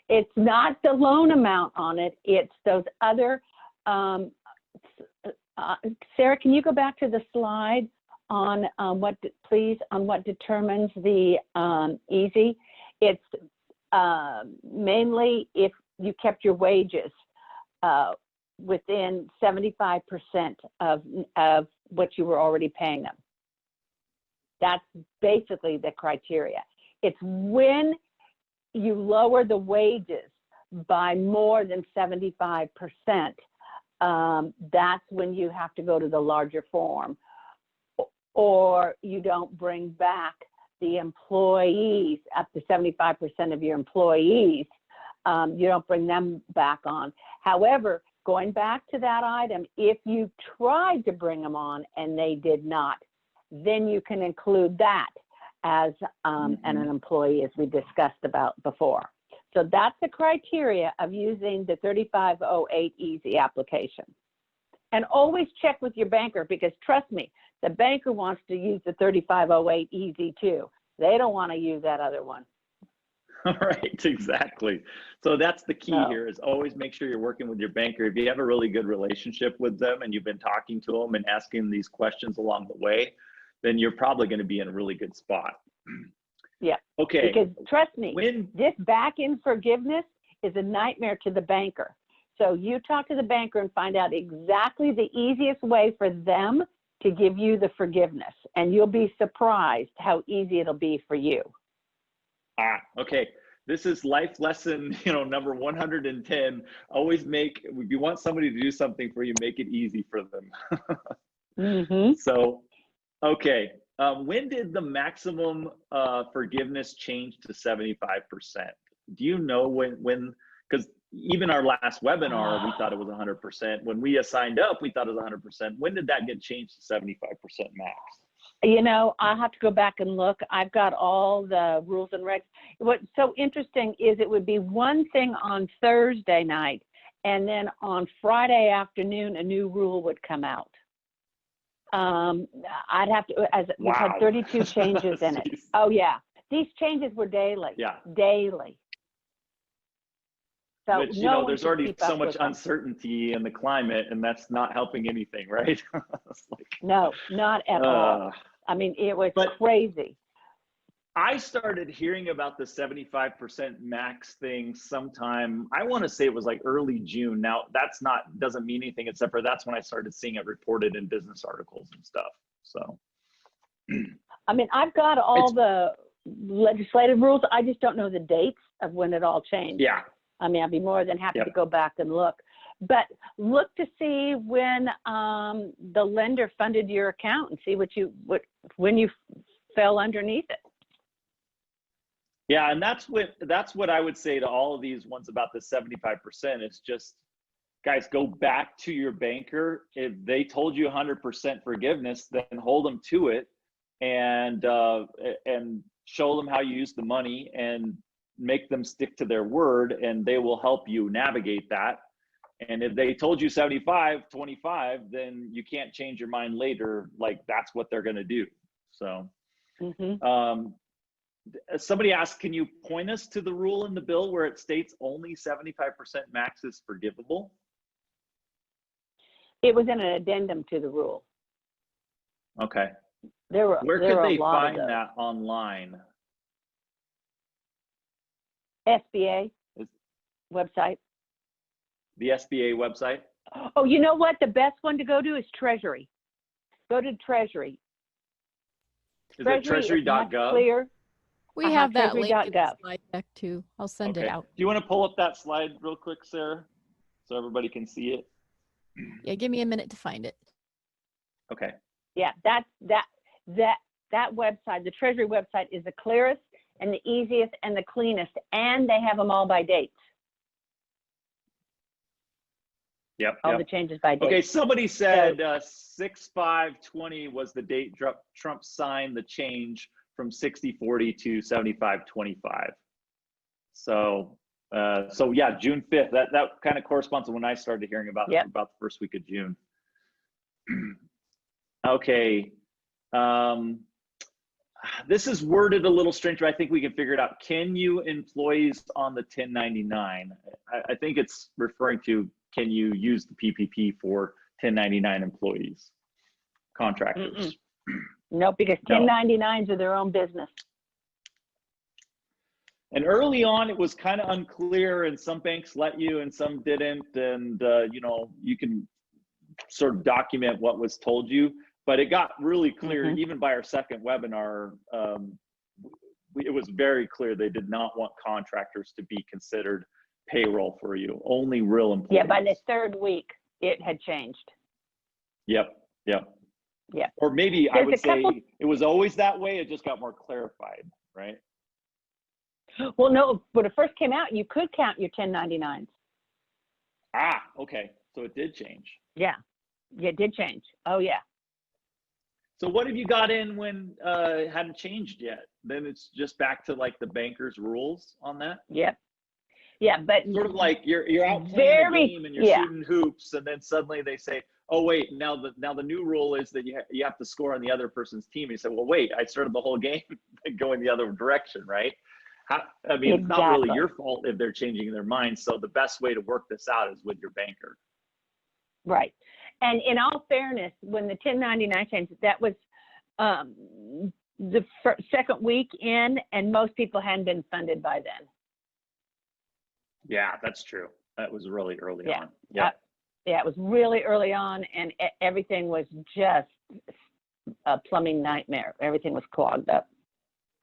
It's not the loan amount on it. It's those other, Sarah, can you go back to the slide on what determines the easy? It's mainly if you kept your wages within 75% of what you were already paying them. That's basically the criteria. It's when you lower the wages by more than 75%, that's when you have to go to the larger form, or you don't bring back the employees up to 75% of your employees. You don't bring them back on. However, going back to that item, if you tried to bring them on and they did not, then you can include that as an employee, as we discussed about before. So that's the criteria of using the 3508 Easy application. And always check with your banker, because trust me, the banker wants to use the 3508 Easy too. They don't want to use that other one. Right, exactly. So that's the key here, is always make sure you're working with your banker. If you have a really good relationship with them and you've been talking to them and asking these questions along the way, then you're probably going to be in a really good spot. Yeah. Okay. Because trust me, this back-end forgiveness is a nightmare to the banker. So you talk to the banker and find out exactly the easiest way for them to give you the forgiveness, and you'll be surprised how easy it'll be for you. Okay. This is life lesson, number 110. Always if you want somebody to do something for you, make it easy for them. So, okay. When did the maximum forgiveness change to 75%? Do you know when, because even our last webinar, we thought it was 100%. When we signed up, we thought it was 100%. When did that get changed to 75% max? I'll have to go back and look. I've got all the rules and regs. What's so interesting is it would be one thing on Thursday night, and then on Friday afternoon, a new rule would come out. I'd have to, we've had 32 changes in it. Oh yeah. These changes were daily. Yeah. Daily. So but, there's already so much uncertainty in the climate, and that's not helping anything, right? No, not at all. I mean, it was crazy. I started hearing about the 75% max thing sometime, I want to say it was like early June. Now doesn't mean anything except for that's when I started seeing it reported in business articles and stuff. So. I mean, I've got all the legislative rules. I just don't know the dates of when it all changed. Yeah. I mean, I'd be more than happy to go back and look. But look to see when the lender funded your account and see when you fell underneath it. Yeah, and that's what I would say to all of these ones about the 75%. It's just, guys, go back to your banker. If they told you 100% forgiveness, then hold them to it, and show them how you use the money and make them stick to their word, and they will help you navigate that. And if they told you 75-25, then you can't change your mind later. Like, that's what they're going to do. So somebody asked, can you point us to the rule in the bill where it states only 75% max is forgivable? It was in an addendum to the rule. Okay. Where could they find that online? SBA website. The SBA website? Oh, you know what? The best one to go to is Treasury. Go to Treasury. Is it treasury.gov? Clear. We have that link in the Treasury.gov. slide deck too. I'll send it out. Do you want to pull up that slide real quick, Sarah, so everybody can see it? Yeah, give me a minute to find it. Okay. Yeah, that website, the Treasury website, is the clearest and the easiest and the cleanest, and they have them all by dates. Yep. All the changes by date. Okay, somebody said 6/5/20 was the date Trump signed the change from 60/40 to 75/25. So yeah, June 5th. That kind of corresponds to when I started hearing about it, about the first week of June. Okay. This is worded a little strange, but I think we can figure it out. Can you employees on the 1099? I think it's referring to, can you use the PPP for 1099 employees, contractors? Nope, because 1099s are their own business. And early on, it was kind of unclear, and some banks let you and some didn't. And, you can sort of document what was told you, but it got really clear, even by our second webinar, it was very clear they did not want contractors to be considered payroll for you, only real employees. Yeah, by the third week, it had changed. Yep. Yeah. Or maybe I would say it was always that way, it just got more clarified, right? Well, no, when it first came out, you could count your 1099s. Ah, okay. So it did change. Yeah, it did change. Oh, yeah. So what have you got in when it hadn't changed yet? Then it's just back to like the banker's rules on that? Yep. Yeah, but sort of like you're out playing a game and you're shooting hoops, and then suddenly they say, oh wait, now the new rule is that you have to score on the other person's team. And you say, well, wait, I started the whole game going the other direction, right? It's not really your fault if they're changing their minds. So the best way to work this out is with your banker. Right. And in all fairness, when the 1099 changed, that was the second week in, and most people hadn't been funded by then. Yeah, that's true. That was really early on. Yeah, it was really early on, and everything was just a plumbing nightmare. Everything was clogged up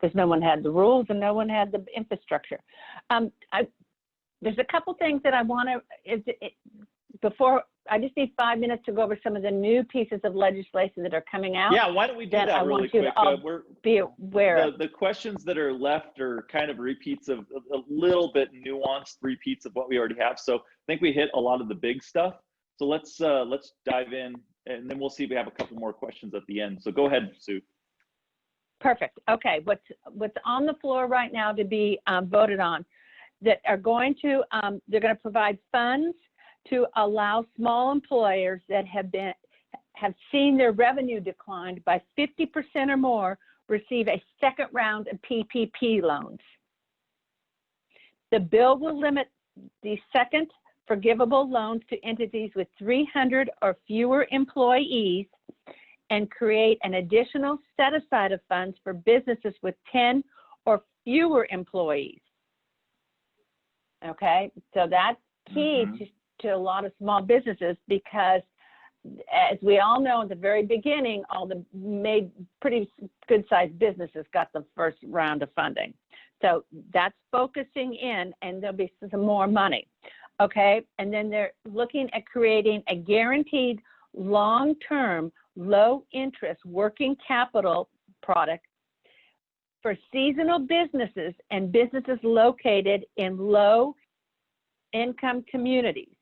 because no one had the rules and no one had the infrastructure. There's a couple things that I want to, before, I just need 5 minutes to go over some of the new pieces of legislation that are coming out. Yeah, why don't we do that really quick? Be aware the questions that are left are kind of repeats of a little bit nuanced repeats of what we already have. So I think we hit a lot of the big stuff. So let's dive in, and then we'll see if we have a couple more questions at the end. So go ahead, Sue. Perfect. Okay, what's on the floor right now to be voted on that are going to, they're going to provide funds to allow small employers that have seen their revenue declined by 50% or more receive a second round of PPP loans. The bill will limit the second forgivable loans to entities with 300 or fewer employees and create an additional set aside of funds for businesses with 10 or fewer employees. Okay, so that's key to a lot of small businesses, because as we all know, at the very beginning, all the pretty good sized businesses got the first round of funding. So that's focusing in, and there'll be some more money. Okay, and then they're looking at creating a guaranteed long-term, low interest working capital product for seasonal businesses and businesses located in low-income communities.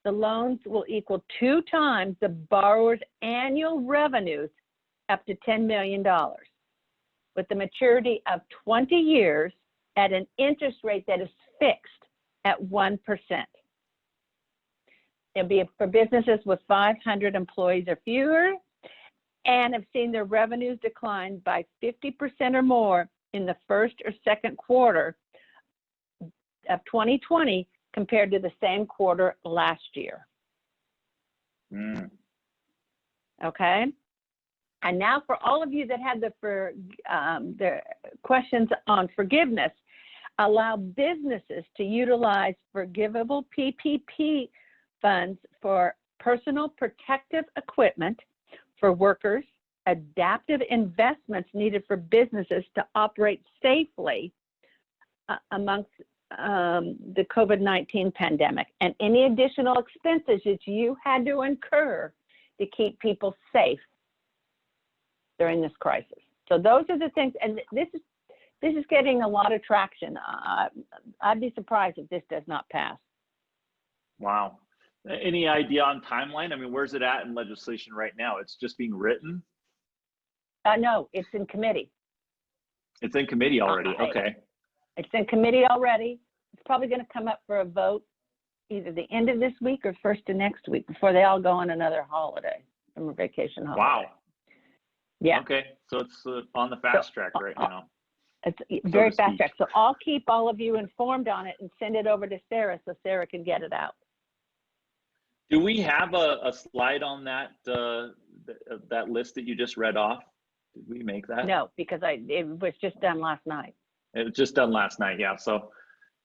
The loans will equal 2 times the borrower's annual revenues up to $10 million, with the maturity of 20 years at an interest rate that is fixed at 1%. It'll be for businesses with 500 employees or fewer and have seen their revenues decline by 50% or more in the first or second quarter of 2020 compared to the same quarter last year. Okay. And now for all of you that had the questions on forgiveness, allow businesses to utilize forgivable PPP funds for personal protective equipment for workers, adaptive investments needed for businesses to operate safely amongst the COVID-19 pandemic, and any additional expenses that you had to incur to keep people safe during this crisis. So those are the things, and this is getting a lot of traction. I'd be surprised if this does not pass. Wow. Any idea on timeline? I mean, where's it at in legislation right now? It's just being written? No, it's in committee. It's in committee already. Okay. It's in committee already. It's probably going to come up for a vote either the end of this week or first of next week before they all go on another holiday, summer vacation holiday. Wow. Yeah. Okay. So it's on the fast track right now. It's very fast track. So I'll keep all of you informed on it and send it over to Sarah so Sarah can get it out. Do we have a slide on that that list that you just read off? Did we make that? No, because it was just done last night. It was just done last night, yeah. So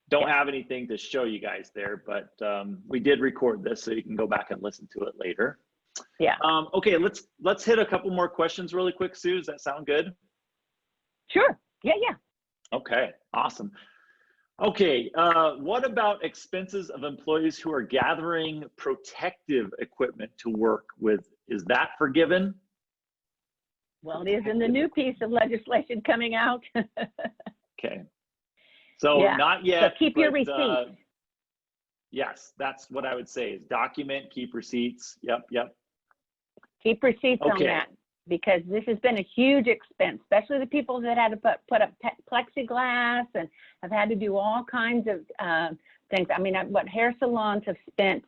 don't have anything to show you guys there, but we did record this so you can go back and listen to it later. Yeah. Okay, let's hit a couple more questions really quick, Sue. Does that sound good? Sure. Yeah. Okay, awesome. Okay, what about expenses of employees who are gathering protective equipment to work with? Is that forgiven? Well, it is in the new piece of legislation coming out. Okay. So yeah. Not yet. So keep your receipts. Yes, that's what I would say is document, keep receipts. Yep. Keep receipts on that, because this has been a huge expense, especially the people that had to put up plexiglass and have had to do all kinds of things. I mean, what hair salons have spent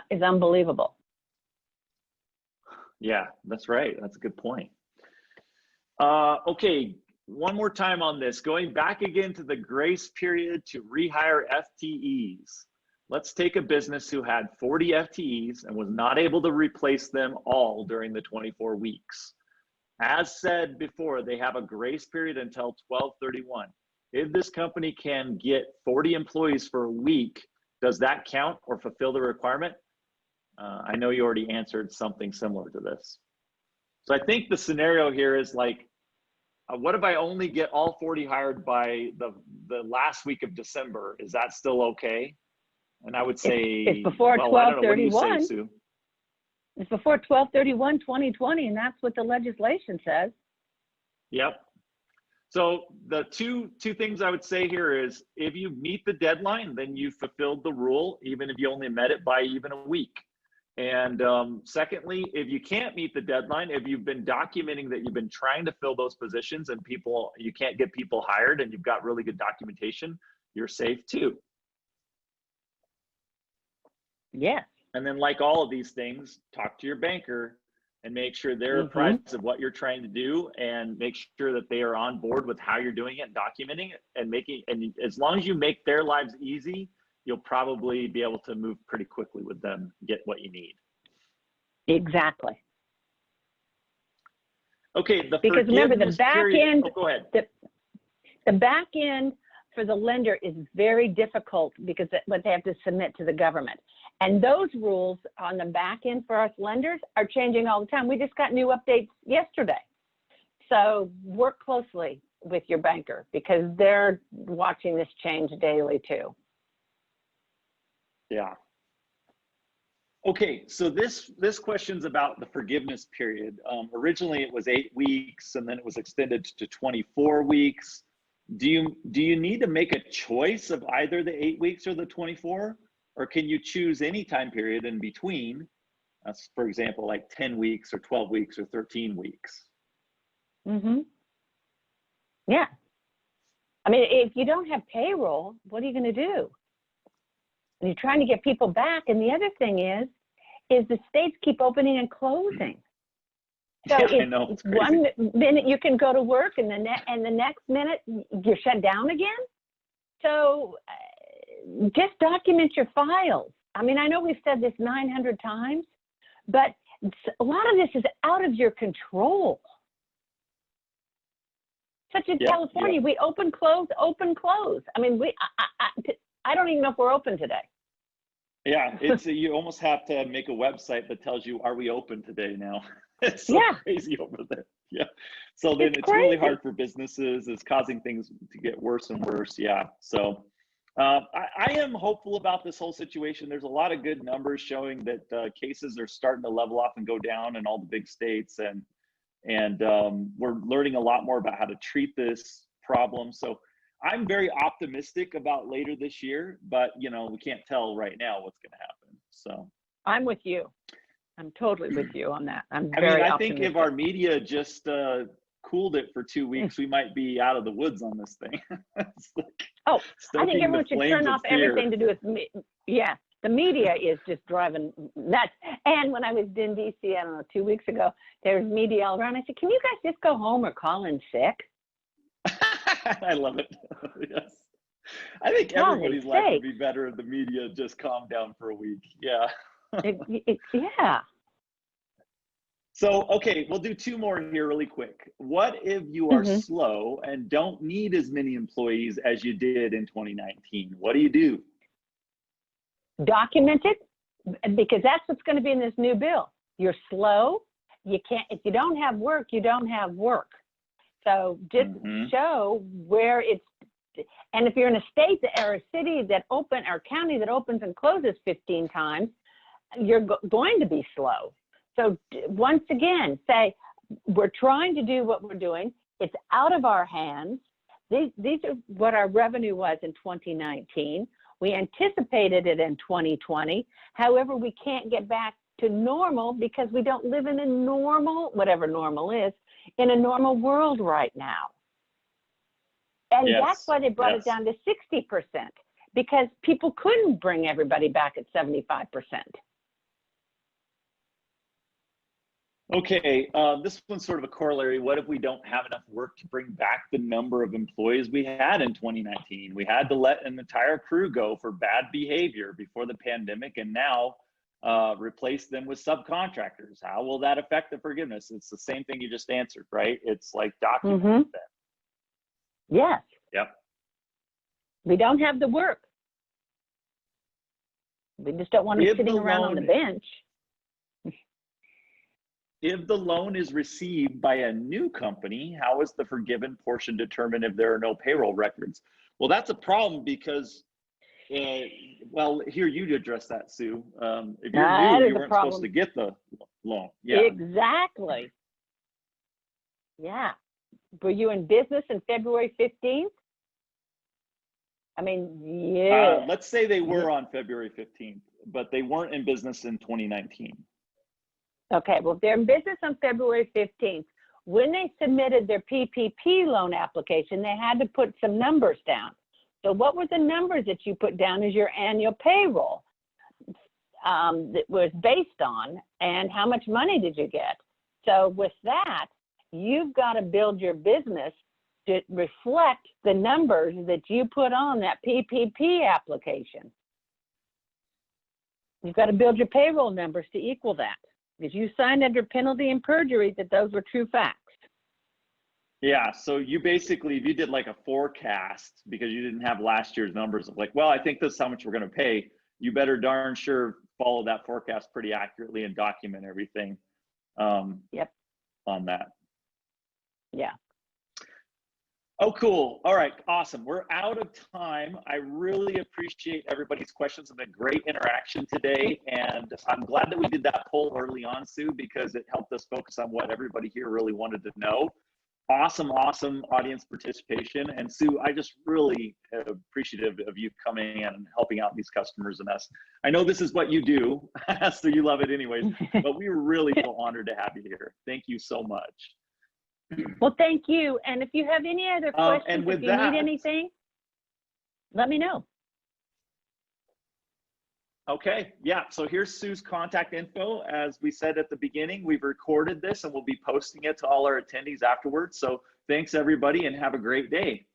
is unbelievable. Yeah, that's right. That's a good point. Okay, one more time on this. Going back again to the grace period to rehire FTEs. Let's take a business who had 40 FTEs and was not able to replace them all during the 24 weeks. As said before, they have a grace period until 12/31. If this company can get 40 employees for a week, does that count or fulfill the requirement? I know you already answered something similar to this. So I think the scenario here is like, what if I only get all 40 hired by the last week of December? Is that still okay? And I would say, it's before 12/31. It's before 12/31/2020, and that's what the legislation says. Yep. So the two things I would say here is, if you meet the deadline, then you fulfilled the rule, even if you only met it by even a week. And secondly, if you can't meet the deadline, if you've been documenting that you've been trying to fill those positions and you can't get people hired and you've got really good documentation, you're safe too. Yeah. And then, like all of these things, talk to your banker and make sure they're apprised of what you're trying to do, and make sure that they are on board with how you're doing it and documenting it and as long as you make their lives easy, you'll probably be able to move pretty quickly with them, get what you need. Exactly. Okay. Because remember, the back end, go ahead. The back end for the lender is very difficult because what they have to submit to the government. And those rules on the back end for us lenders are changing all the time. We just got new updates yesterday. So work closely with your banker because they're watching this change daily too. Yeah. Okay, so this question's about the forgiveness period. Originally, it was 8 weeks, and then it was extended to 24 weeks. Do you need to make a choice of either the 8 weeks or the 24, or can you choose any time period in between? For example, like 10 weeks or 12 weeks or 13 weeks. Yeah. I mean, if you don't have payroll, what are you going to do? And you're trying to get people back. And the other thing is the states keep opening and closing. So yeah, I know, it's crazy. One minute you can go to work, and the next minute you're shut down again. So just document your files. I mean, I know we've said this 900 times, but a lot of this is out of your control. Such in California, we open, close, open, close. I mean, I don't even know if we're open today. Yeah, it's you almost have to make a website that tells you, are we open today now? It's so crazy over there. Yeah. So then it's really hard for businesses. It's causing things to get worse and worse. Yeah. So I am hopeful about this whole situation. There's a lot of good numbers showing that cases are starting to level off and go down in all the big states. And we're learning a lot more about how to treat this problem. So I'm very optimistic about later this year, but we can't tell right now what's going to happen. So I'm with you. I'm totally with you on that. I think if our media just cooled it for 2 weeks, we might be out of the woods on this thing. I think everyone should turn off everything to do with me. Yeah, the media is just driving nuts. And when I was in DC, I don't know, 2 weeks ago, there was media all around. I said, can you guys just go home or call in sick? I love it. Yes. I think everybody's life would be better if the media just calmed down for a week. Yeah. Yeah. So, okay, we'll do 2 more here really quick. What if you are slow and don't need as many employees as you did in 2019? What do you do? Document it, because that's what's going to be in this new bill. You're slow. You can't, if you don't have work, you don't have work. So just show where it's, and if you're in a state or a city that or county that opens and closes 15 times, you're going to be slow. So once again, say, we're trying to do what we're doing. It's out of our hands. These are what our revenue was in 2019. We anticipated it in 2020. However, we can't get back to normal because we don't live in a normal, whatever normal is, in a normal world right now. And that's why they brought it down to 60%, because people couldn't bring everybody back at 75%. Okay, this one's sort of a corollary. What if we don't have enough work to bring back the number of employees we had in 2019? We had to let an entire crew go for bad behavior before the pandemic, and now replace them with subcontractors. How will that affect the forgiveness? It's the same thing you just answered, right? It's like document that. Yes. Yep. We don't have the work. We just don't want them sitting around on the bench. If the loan is received by a new company, how is the forgiven portion determined if there are no payroll records? Well, that's a problem because, well, here you address that, Sue. If you're new, you weren't supposed to get the loan. Yeah. Exactly. Yeah. Were you in business in February 15th? I mean, yeah. Let's say they were on February 15th, but they weren't in business in 2019. Okay, well, if they're in business on February 15th, when they submitted their PPP loan application, they had to put some numbers down. So what were the numbers that you put down as your annual payroll that was based on, and how much money did you get? So with that, you've got to build your business to reflect the numbers that you put on that PPP application. You've got to build your payroll numbers to equal that, because you signed under penalty and perjury that those were true facts. Yeah, so you basically, if you did like a forecast because you didn't have last year's numbers of like, well, I think this is how much we're going to pay, you better darn sure follow that forecast pretty accurately and document everything on that. Yeah. Oh, cool. All right, awesome. We're out of time. I really appreciate everybody's questions and the great interaction today. And I'm glad that we did that poll early on, Sue, because it helped us focus on what everybody here really wanted to know. Awesome, awesome audience participation. And Sue, I just really appreciative of you coming in and helping out these customers and us. I know this is what you do, so you love it anyways, but we really feel honored to have you here. Thank you so much. Well, thank you. And if you have any other questions, and with if you need anything, let me know. Okay, yeah, so here's Sue's contact info. As we said at the beginning, we've recorded this and we'll be posting it to all our attendees afterwards. So thanks everybody and have a great day.